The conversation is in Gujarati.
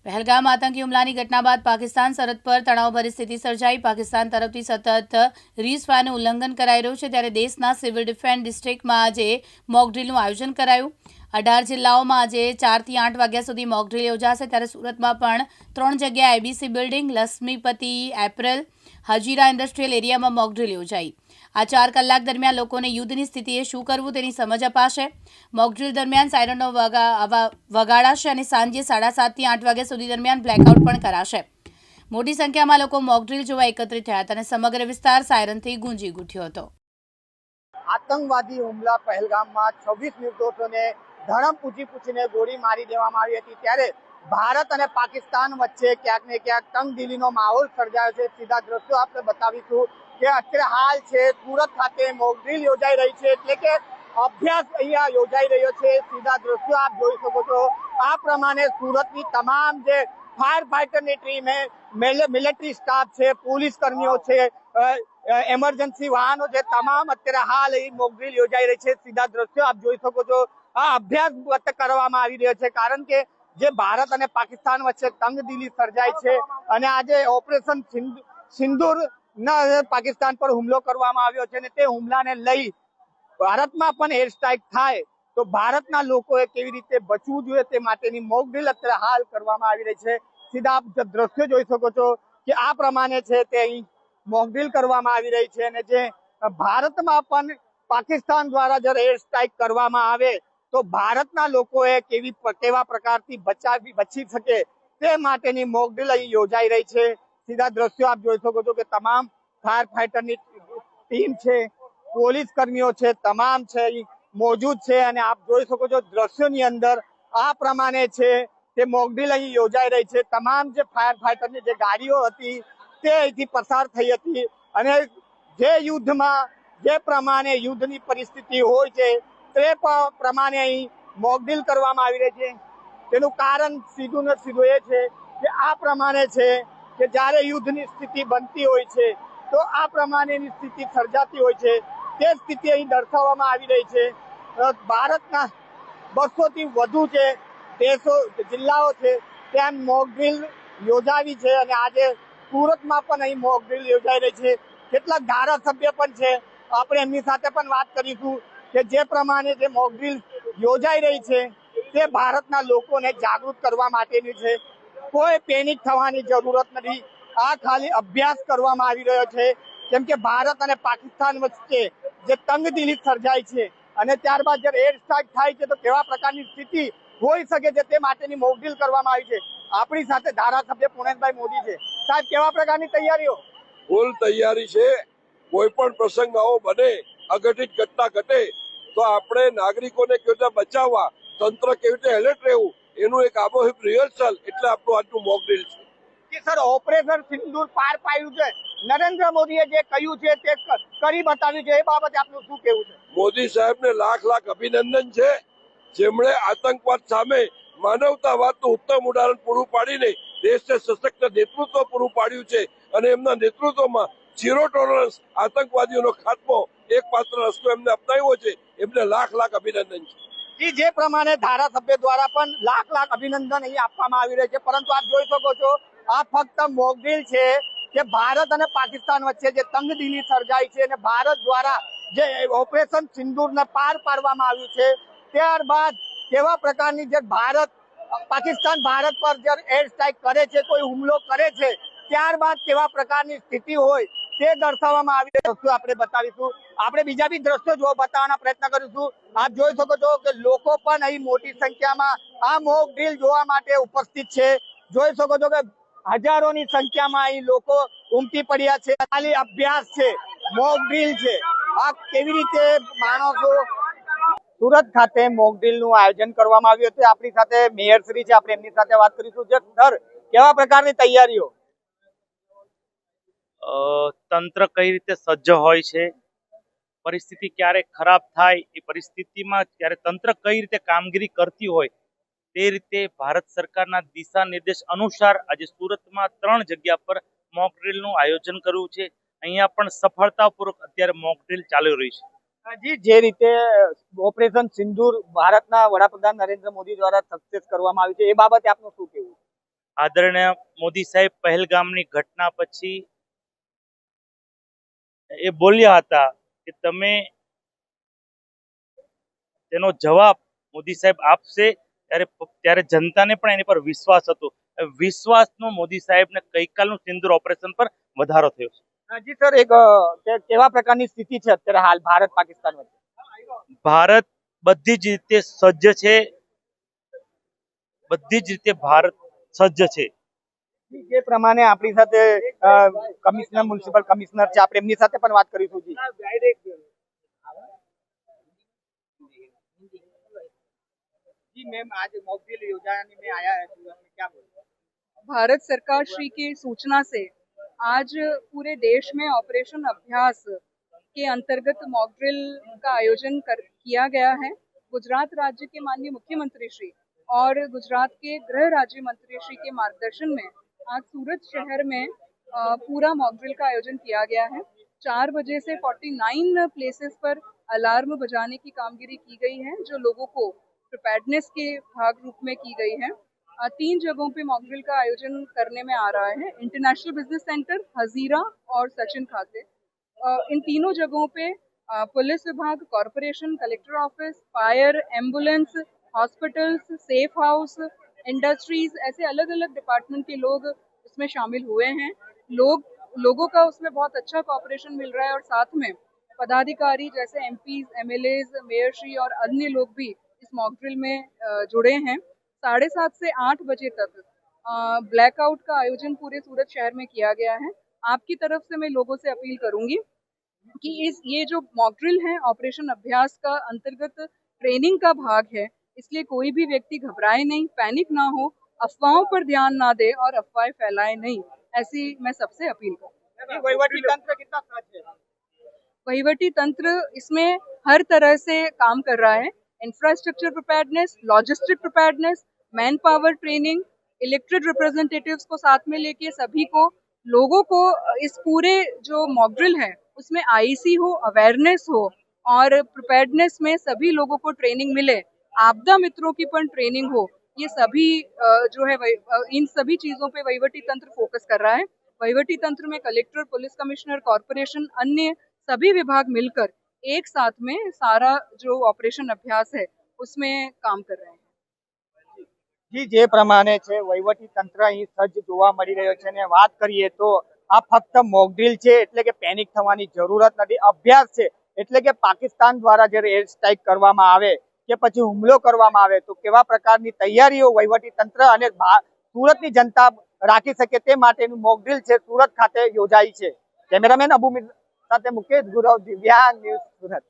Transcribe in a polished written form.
પહેલગામ આતંકી હુમલાની ઘટના બાદ પાકિસ્તાન સરહદ પર તણાવભરી સ્થિતિ સર્જાઈ. પાકિસ્તાન તરફથી સતત રીસફાયરનું ઉલ્લંઘન કરાઈ રહ્યું છે, ત્યારે દેશના સિવિલ ડિફેન્સ ડિસ્ટ્રિક્ટમાં આજે મોકડ્રીલનું આયોજન કરાયું. 18 જિલ્લાઓમાં આજે 4 થી 8 વાગ્યા સુધી મોકડ્રીલ યોજાશે, ત્યારે સુરતમાં પણ 3 જગ્યાએ IBC building, Laxmipati April, Hazira industrial એરિયામાં મોકડ્રીલ યોજાઈ. આ 4 કલાક દરમિયાન લોકોને યુદ્ધની સ્થિતિએ શું કરવું તેની સમજ અપાશે. મોકડ્રીલ દરમિયાન સાયરનો વગાડાશે અને સાંજે 7:30 થી 8 વાગ્યા સુધી દરમિયાન બ્લેકઆઉટ પણ કરાશે. મોટી સંખ્યામાં લોકો મોકડ્રીલ જોવા એકત્રિત થયા હતા અને સમગ્ર વિસ્તાર સાયરનથી ગુંજી ઉઠ્યો હતો. આતંકવાદી હુમલા પહેલગામમાં 26 નિર્દોષોને ધરમ પૂછીને ગોળી મારી દેવામાં આવી હતી, ત્યારે ભારત અને પાકિસ્તાન વચ્ચે ક્યાંક ને ક્યાંક તંગદિલીનો માહોલ સર્જાયો છે. સીધા દ્રશ્યો આપણે બતાવીશું કે અત્યારે હાલ છે સુરત ખાતે મોકડ્રીલ યોજાઈ રહી છે, એટલે કે અભ્યાસ અહીંયા યોજાઈ રહ્યો છે. સીધા દ્રશ્યો આપ જોઈ શકો છો. આ પ્રમાણે સુરતની તમામ જે ફાયર ફાઈટરની ટીમ મિલિટરી સ્ટાફ છે, પોલીસ કર્મીઓ છે, એમરજન્સી વાહનો છે, તમામ અત્યારે હાલ અહીં મોકડ્રીલ યોજાઈ રહી છે. સીધા દ્રશ્યો આપ જોઈ શકો છો. આ અભ્યાસ કરવામાં આવી રહ્યો છે, કારણ કે જે ભારત અને પાકિસ્તાન વચ્ચે તંગદિલી સર્જાય છે અને આજે ઓપરેશન સિંદૂર પાકિસ્તાન પર હુમલો કરવામાં આવ્યો છે અને તે હુમલાને લઈ ભારતમાં પણ એર સ્ટ્રાઇક થાય તો ભારતના લોકોએ કેવી રીતે બચવું જોઈએ તે માટેની મોકડ્રીલ અત્યારે હાલ કરવામાં આવી રહી છે. સીધા આપ દ્રશ્યો જોઈ શકો છો કે આ પ્રમાણે છે તે અહીં મોકડ્રીલ કરવામાં આવી રહી છે. અને જે ભારતમાં પણ પાકિસ્તાન દ્વારા જ્યારે એર સ્ટ્રાઇક કરવામાં આવે તો ભારતના લોકોએ કેવા પ્રકારથી બચી શકે તે માટેની મોકડ્રીલ અહીં યોજાઈ રહી છે. સીધા દ્રશ્યો આપ જોઈ શકો છો કે તમામ ફાયર ફાઈટરની ટીમ છે, પોલીસ કર્મીઓ છે, તમામ છે અહીં મોજૂદ છે. અને આપ જોઈ શકો છો દ્રશ્યોની અંદર આ પ્રમાણે છે તે મોકડ્રીલ અહીં યોજાઈ રહી છે. તમામ જે ફાયર ફાઈટરની જે ગાડીઓ હતી તે અહીંથી પસાર થઈ હતી અને જે યુદ્ધમાં જે પ્રમાણે યુદ્ધની પરિસ્થિતિ હોય છે તે પ્રમાણે અહીં મોકડ્રીલ કરવામાં આવી રહી છે. તેનું કારણ સીધું ને સીધું એ છે કે આ પ્રમાણે છે કે જ્યારે યુદ્ધની સ્થિતિ બનતી હોય છે તો આ પ્રમાણેની સ્થિતિ સર્જાતી હોય છે. તે સ્થિતિ અહીં દર્શાવવામાં આવી રહી છે. ભારતના 200 થી વધુ જે દેશો જિલ્લાઓ છે ત્યાં મોકડ્રીલ યોજાવી છે અને આજે સુરતમાં પણ અહીં મોકડ્રીલ યોજાઈ રહી છે. કેટલાક ધારાસભ્ય પણ છે, આપણે એમની સાથે પણ વાત કરીશું કે જે પ્રમાણે જે મોકડ્રીલ યોજાઈ રહી છે તે ભારતના લોકોને જાગૃત કરવા માટેની છે. કોઈ પેનિક થવાની જરૂરત નથી. આ ખાલી અભ્યાસ કરવામાં આવી રહ્યો છે, કેમ કે ભારત અને પાકિસ્તાન વચ્ચે જે તંગદિલી સર્જાય છે અને ત્યારબાદ જ્યારે એર સ્ટ્રાઇક થાય છે તો કેવા પ્રકારની સ્થિતિ હોઈ શકે છે તે માટેની મોકડ્રીલ કરવામાં આવી છે. આપણી સાથે ધારાસભ્ય પુણેશભાઈ મોદી છે. સાહેબ, કેવા પ્રકારની તૈયારીઓ? ફૂલ તૈયારી છે. કોઈ પણ પ્રસંગ આવો બને, અઘટિત ઘટના ઘટે તો આપણે નાગરિકોને કેવી રીતે બચાવવા, તંત્ર કેવી રીતે એલર્ટ રહેવું એનું એક આબોહૂબ રિહર્સલ એટલે આપણું આજનું મોકડ્રીલ છે. સર, ઓપરેશન સિંદૂર પાર પાડ્યું છે, નરેન્દ્ર મોદીએ જે કહ્યું છે તે કરી બતાવ્યું છે, એ બાબતે આપનું શું કહેવું છે? મોદી સાહેબને લાખ લાખ અભિનંદન છે, જેમણે આતંકવાદ સામે માનવતાવાદનું ઉત્તમ ઉદાહરણ પૂરું પાડીને દેશને સશક્ત નેતૃત્વ પૂરું પાડ્યું છે અને એમના નેતૃત્વમાં ઝીરો ટોલરન્સ આતંકવાદીઓનો ખાત્મો એકમાત્ર રસ્તો એમને અપનાવ્યો છે. એમને લાખ લાખ અભિનંદન છે. જે પ્રમાણે ધારાસભ્ય દ્વારા પણ લાખ લાખ અભિનંદન અહીં આપવામાં આવી રહ્યા છે, પરંતુ આપ જોઈ શકો છો આ ફક્ત મોકડ્રીલ છે કે ભારત અને પાકિસ્તાન વચ્ચે જે તંગદિલી સર્જાઈ છે અને ભારત દ્વારા જે ઓપરેશન સિંદૂરને પાર પાડવામાં આવ્યું છે ત્યારબાદ કેવા પ્રકારની જે પાકિસ્તાન ભારત પર જ્યારે એર સ્ટ્રાઇક કરે છે, કોઈ હુમલો કરે છે, ત્યારબાદ કેવા પ્રકારની સ્થિતિ હોય તે દર્શાવવામાં આવી દ્રશ્યો આપણે બતાવીશું. આપણે બીજા બી દ્રશ્યો બતાવવાના પ્રયત્ન કરીશું. આપ જોઈ શકો છો કે લોકો પણ અહીં મોટી સંખ્યામાં આ મોકડ્રીલ જોવા માટે ઉપસ્થિત છે. જોઈ શકો છો કે હજારોની સંખ્યામાં અહીં લોકો ઉમટી પડ્યા છે. ખાલી અભ્યાસ છે, મોકડ્રીલ છે. આ કેવી રીતે માણસો સુરત ખાતે મોકડ્રીલનું આયોજન કરવામાં આવ્યું હતું. આપણી સાથે મેયર શ્રી છે, આપણે એમની સાથે વાત કરીશું. સર, કેવા પ્રકારની તૈયારીઓ? તંત્ર કઈ રીતે સજ્જ હોય છે, પરિસ્થિતિ ક્યારે ખરાબ થાય એ પરિસ્થિતિમાં ત્યારે તંત્ર કઈ રીતે કામગીરી કરતી હોય તે રીતે ભારત સરકારના દિશા નિર્દેશ અનુસાર આજે સુરતમાં 3 જગ્યા પર મોકડ્રીલનું આયોજન કર્યું છે. અહીંયા પણ સફળતાપૂર્વક અત્યારે મોકડ્રીલ ચાલી રહી છે. જે રીતે ઓપરેશન સિંદૂર ભારતના વડાપ્રધાન નરેન્દ્ર મોદી દ્વારા સક્સેસ કરવામાં આવ્યું છે, એ બાબતે આપનું શું કહેવું? આદરણીય મોદી સાહેબ પહેલગામની ઘટના પછી એ બોલ્યા હતા કે તમે તેનો જવાબ મોદી સાહેબ આપશે, ત્યારે જનતાને પણ એની પર વિશ્વાસ હતો. વિશ્વાસનો મોદી સાહેબને ગઈકાલનું સિંદૂર ઓપરેશન પર વધારો થયો છે. જી સર, એક કેવા પ્રકારની સ્થિતિ છે અત્યારે હાલ ભારત પાકિસ્તાન વચ્ચે? ભારત બધી જ રીતે સજ્જ છે. બધી જ રીતે ભારત સજ્જ છે. જે પ્રમાણે આપણી સાથે કમિશનર, મ્યુનિસિપલ કમિશનર છે, આપણે એમની સાથે પણ વાત કરીશું. जी मैम, आज मॉक ड्रिल योजना में आया है, क्या बोलते हैं? भारत सरकार श्री की सूचना से आज पूरे देश में ऑपरेशन अभ्यास के अंतर्गत मॉक ड्रिल का आयोजन किया गया है। गुजरात राज्य के माननीय मुख्यमंत्री श्री और गुजरात के गृह राज्य मंत्री श्री के मार्गदर्शन में आज सूरत शहर में पूरा मॉक ड्रिल का आयोजन किया गया है। 4 बजे से 49 प्लेसेस पर अलार्म बजाने की कामगिरी की गई है, जो लोगों को प्रिपेयर्डनेस के भाग रूप में की गई है। 3 जगहों पे मॉक ड्रिल का आयोजन करने में आ रहा है, इंटरनेशनल बिजनेस सेंटर, हजीरा और सचिन खाते। इन तीनों जगहों पे पुलिस विभाग, corporation, collector office, fire, ambulance, hospitals, safe house, industries, ऐसे अलग अलग डिपार्टमेंट के लोग उसमें शामिल हुए हैं। लोगों का उसमें बहुत अच्छा कॉपरेशन मिल रहा है और साथ में पदाधिकारी जैसे एमपीज, एमएलएज, मेयर श्री और अन्य लोग भी इस मॉक ड्रिल में जुड़े हैं। 7:30 से 8 बजे तक ब्लैकआउट का आयोजन पूरे सूरत शहर में किया गया है। आपकी तरफ से मैं लोगों से अपील करूंगी कि ये जो मॉक ड्रिल है ऑपरेशन अभ्यास का अंतर्गत ट्रेनिंग का भाग है, इसलिए कोई भी व्यक्ति घबराए नहीं, पैनिक ना हो, अफवाहों पर ध्यान ना दे और अफवाहें फैलाए नहीं, ऐसी मैं सबसे अपील करूंगी। वहीवटी तंत्र कितना सज्ज है? वहीवटी तंत्र इसमें हर तरह से काम कर रहा है। Infrastructure preparedness, logistic preparedness, man power training, elected representatives को साथ में लेके सभी को, लोगों को इस पूरे जो मॉक ड्रिल है उसमें आईसी हो, अवेयरनेस हो और प्रिपेयर्डनेस में सभी लोगों को ट्रेनिंग मिले, आपदा मित्रों की पण ट्रेनिंग हो, ये सभी जो है इन सभी चीजों पे वहीवटी तंत्र फोकस कर रहा है। वहीवटी तंत्र में कलेक्टर, पुलिस कमिश्नर, कॉरपोरेशन, अन्य सभी विभाग मिलकर एक साथ में सारा जो ऑपरेशन अभ्यास है उसमें काम कर रहे हैं। જી, જે પ્રમાણે છે વહીવટી તંત્ર અહીં સજ્જ જોવા મળી રહ્યો છે. અને વાત કરીએ તો આ ફક્ત મોક ડ્રિલ છે એટલે કે પેનિક થવાની જરૂરત નથી. અભ્યાસ છે એટલે કે પાકિસ્તાન દ્વારા જ્યારે એર સ્ટ્રાઇક કરવામાં આવે કે પછી હુમલો કરવામાં આવે તો કેવા પ્રકારની તૈયારીઓ વહીવટી તંત્ર અને સુરતની જનતા રાખી શકે તે માટેનું મોક ડ્રિલ છે સુરત ખાતે યોજાઈ છે. કેમેરામેન અબુ મિર સાથે મુકેશ ગુરવ, દિવ્યાંગ ન્યૂઝ, સુરત.